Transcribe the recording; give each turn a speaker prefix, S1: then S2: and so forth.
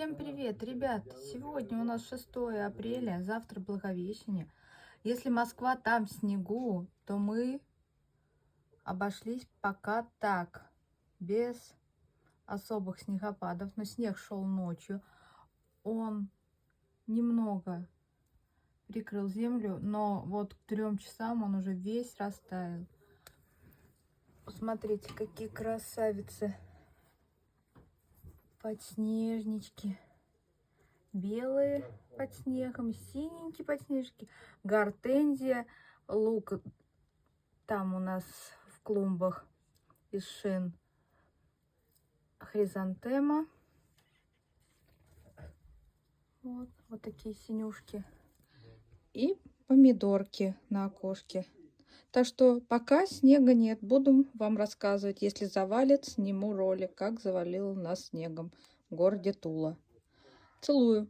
S1: Всем привет, ребят! Сегодня у нас 6 апреля, завтра Благовещение. Если Москва там в снегу, то мы обошлись пока так, без особых снегопадов. Но снег шел ночью, он немного прикрыл землю, но вот к 3 часам он уже весь растаял. Посмотрите, какие красавицы! Подснежнички. Белые под снегом, синенькие подснежки, гортензия, лук там у нас в клумбах из шин, хризантема. Вот такие синюшки. И помидорки на окошке. Так что пока снега нет, буду вам рассказывать. Если завалит, сниму ролик, как завалило нас снегом в городе Тула. Целую!